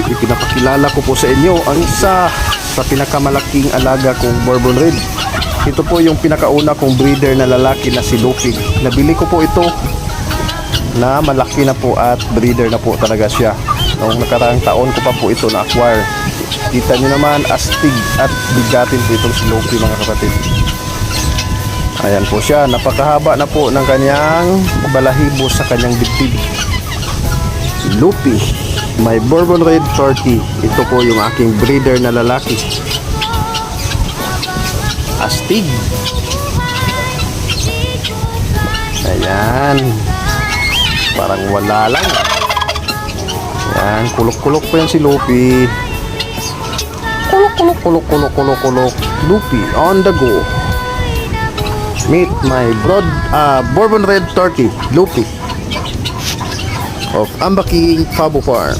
ipinapakilala ko po sa inyo ang isa sa pinakamalaking alaga kong Bourbon Red. Ito po yung pinakauna kong breeder na lalaki na si Lupi. Nabili ko po ito na malaki na po at breeder na po talaga siya. Noong nakaraang taon ko pa po ito na-acquire. Kita nyo naman, astig at bigatin po itong si Lupi, mga kapatid. Ayan po siya, napakahaba na po ng kanyang balahibo sa kanyang dibdib. Lupi, my Bourbon Red 30. Ito po yung aking breeder na lalaki. Astig. Ayan, parang wala lang. Ayan, kulok-kulok po yan si Lupi. Kulok. Lupi on the go. Meet my Bourbon Red 30, Lupi of Ambaking Fabo Farm.